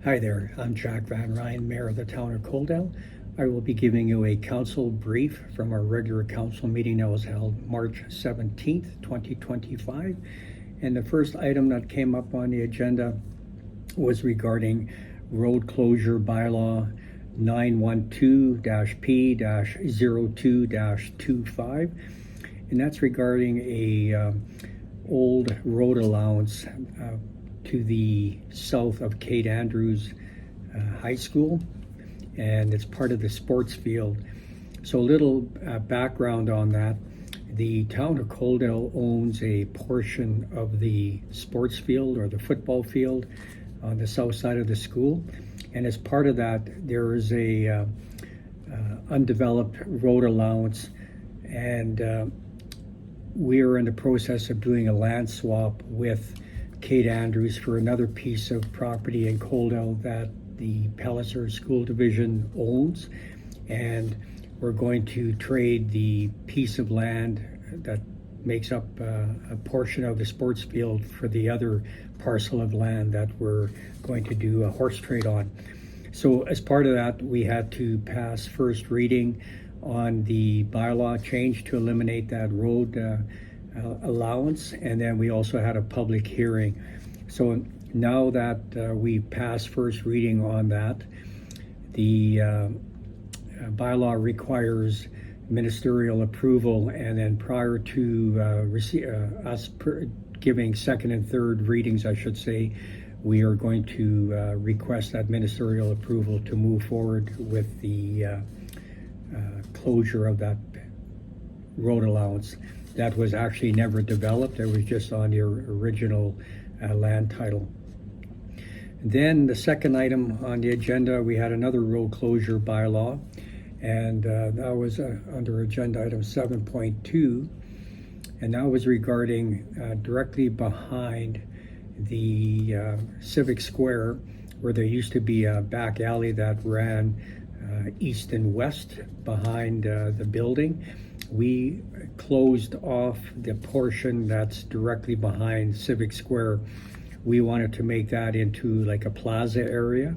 Hi there, I'm Jack Van Ryn, Mayor of the Town of Coaldale. I will be giving you a council brief from our regular council meeting that was held March 17th, 2025. And the first item that came up on the agenda was regarding road closure bylaw 912-P-02-25. And that's regarding a old road allowance to the south of Kate Andrews High School, and it's part of the sports field. So a little background on that. The town of Coaldale owns a portion of the sports field or the football field on the south side of the school, and as part of that there is a undeveloped road allowance, and we are in the process of doing a land swap with Kate Andrews for another piece of property in Coaldale that the Palliser School Division owns, and we're going to trade the piece of land that makes up a portion of the sports field for the other parcel of land that we're going to do a horse trade on. So as part of that, we had to pass first reading on the bylaw change to eliminate that road allowance, and then we also had a public hearing. So now that we passed first reading on that, the bylaw requires ministerial approval, and then prior to us giving second and third readings, I should say, we are going to request that ministerial approval to move forward with the closure of that road allowance. That was actually never developed. It was just on the original land title. Then the second item on the agenda, we had another road closure bylaw, and that was under agenda item 7.2, and that was regarding directly behind the Civic Square, where there used to be a back alley that ran east and west behind the building. We closed off the portion that's directly behind Civic Square. We wanted to make that into like a plaza area,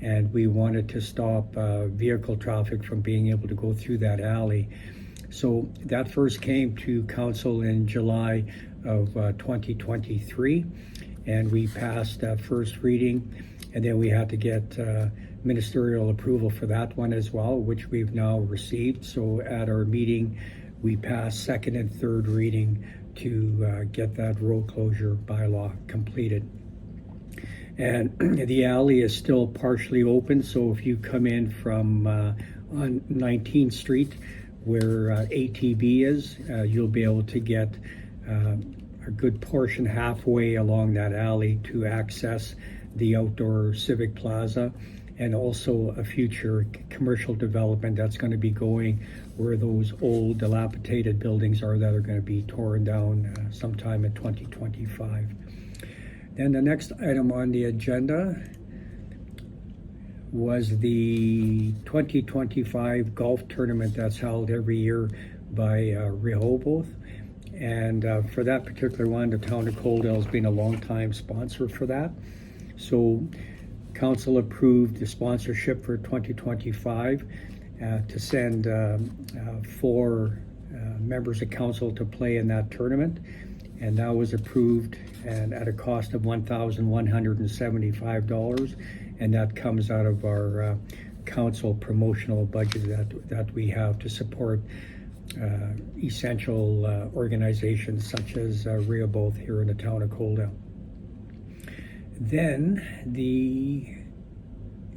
and we wanted to stop vehicle traffic from being able to go through that alley. So that first came to council in July of 2023, and we passed that first reading, and then we had to get ministerial approval for that one as well, which we've now received. So at our meeting, we passed second and third reading to get that road closure bylaw completed. And the alley is still partially open, so if you come in from on 19th Street, where ATB is, you'll be able to get a good portion halfway along that alley to access the outdoor Civic Plaza, and also a future commercial development that's going to be going where those old dilapidated buildings are that are going to be torn down sometime in 2025. Then the next item on the agenda was the 2025 golf tournament that's held every year by Rehoboth. And for that particular one, the town of Coaldale has been a long-time sponsor for that. So council approved the sponsorship for 2025 to send 4 members of council to play in that tournament, and that was approved and at a cost of $1,175, and that comes out of our council promotional budget that we have to support essential organizations such as Rehoboth here in the town of Coaldale. Then the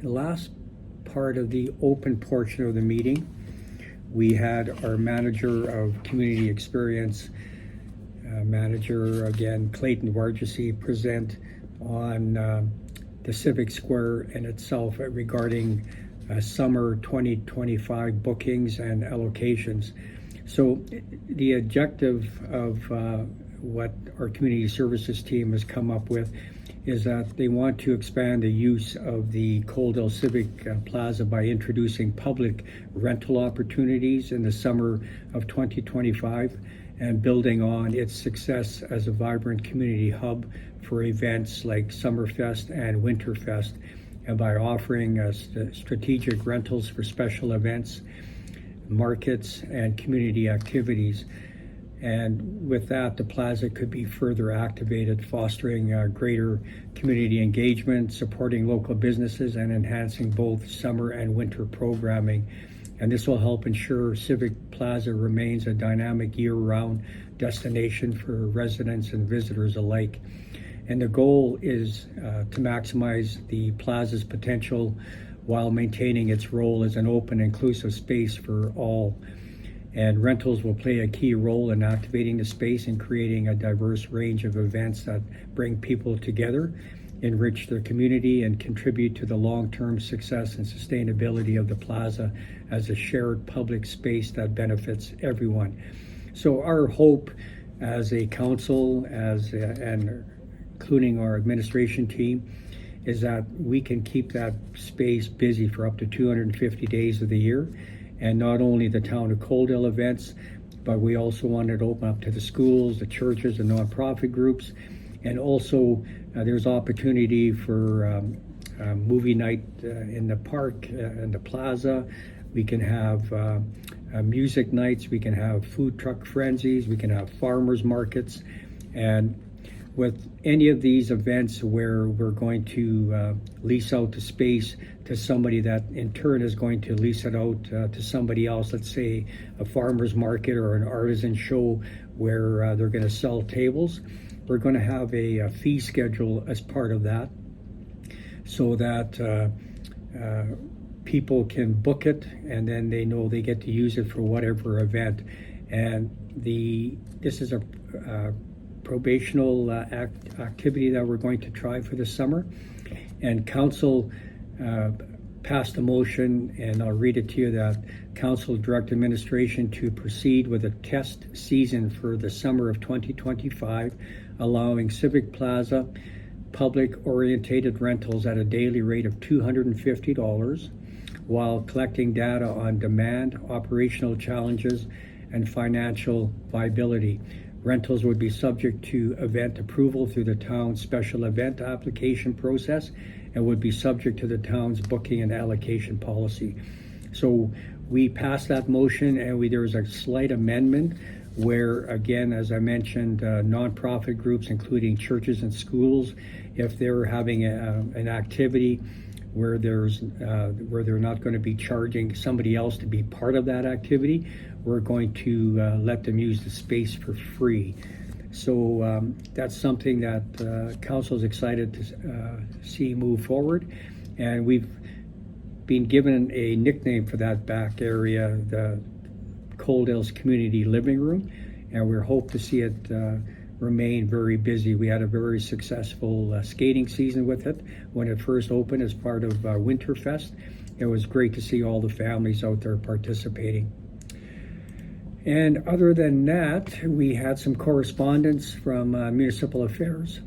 last part of the open portion of the meeting, we had our manager of community experience, manager again Clayton Wargesi, present on the Civic Square in itself regarding summer 2025 bookings and allocations. So the objective of what our community services team has come up with is that they want to expand the use of the Coaldale Civic Plaza by introducing public rental opportunities in the summer of 2025 and building on its success as a vibrant community hub for events like Summerfest and Winterfest. and by offering strategic rentals for special events, markets, and community activities. And with that, the plaza could be further activated, fostering greater community engagement, supporting local businesses, and enhancing both summer and winter programming. And this will help ensure Civic Plaza remains a dynamic year-round destination for residents and visitors alike. And the goal is to maximize the plaza's potential while maintaining its role as an open, inclusive space for all. And rentals will play a key role in activating the space and creating a diverse range of events that bring people together, enrich their community, and contribute to the long-term success and sustainability of the plaza as a shared public space that benefits everyone. So our hope as a council, and including our administration team, is that we can keep that space busy for up to 250 days of the year. And not only the Town of Coaldale events, but we also wanted to open up to the schools, the churches, the nonprofit groups. And also there's opportunity for movie night in the park and the plaza. We can have music nights, we can have food truck frenzies, we can have farmers markets. And with any of these events where we're going to lease out the space to somebody that in turn is going to lease it out to somebody else, let's say a farmer's market or an artisan show where they're going to sell tables, we're going to have a fee schedule as part of that, so that people can book it and then they know they get to use it for whatever event. And this is a probational activity that we're going to try for the summer. And council passed a motion, and I'll read it to you, that council direct administration to proceed with a test season for the summer of 2025, allowing Civic Plaza public orientated rentals at a daily rate of $250, while collecting data on demand, operational challenges, and financial viability. Rentals would be subject to event approval through the town's special event application process and would be subject to the town's booking and allocation policy. So we passed that motion, and there was a slight amendment where, again, as I mentioned, nonprofit groups, including churches and schools, if they're having an activity where they're not going to be charging somebody else to be part of that activity, we're going to let them use the space for free. So that's something that council is excited to see move forward. And we've been given a nickname for that back area, the Coaldale's Community Living Room, and we hope to see it remain very busy. We had a very successful skating season with it when it first opened as part of Winterfest. It was great to see all the families out there participating. And other than that, we had some correspondence from Municipal Affairs,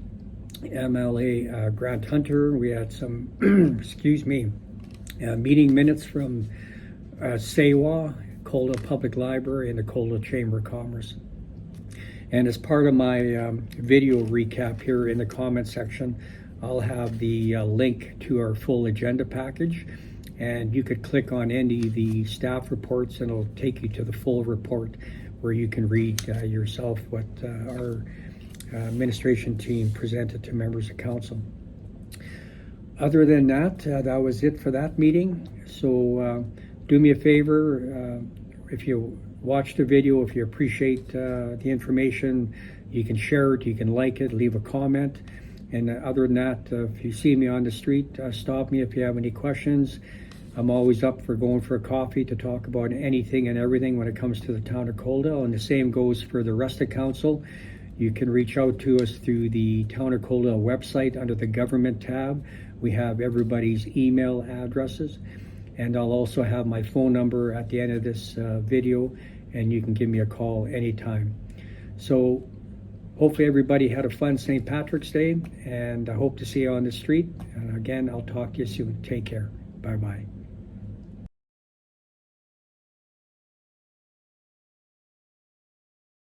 MLA Grant Hunter. We had some, meeting minutes from SEWA, Coaldale Public Library, and the Coaldale Chamber of Commerce. And as part of my video recap here in the comment section, I'll have the link to our full agenda package. And you could click on any of the staff reports and it'll take you to the full report where you can read yourself what our administration team presented to members of council. Other than that, that was it for that meeting. So do me a favor, if you watch the video, if you appreciate the information, you can share it, you can like it, leave a comment. And other than that, if you see me on the street, stop me if you have any questions. I'm always up for going for a coffee to talk about anything and everything when it comes to the town of Coaldale, and the same goes for the rest of council. You can reach out to us through the Town of Coaldale website under the Government tab. We have everybody's email addresses, and I'll also have my phone number at the end of this video, and you can give me a call anytime. So hopefully everybody had a fun St. Patrick's Day, and I hope to see you on the street. And again, I'll talk to you soon. Take care. Bye-bye.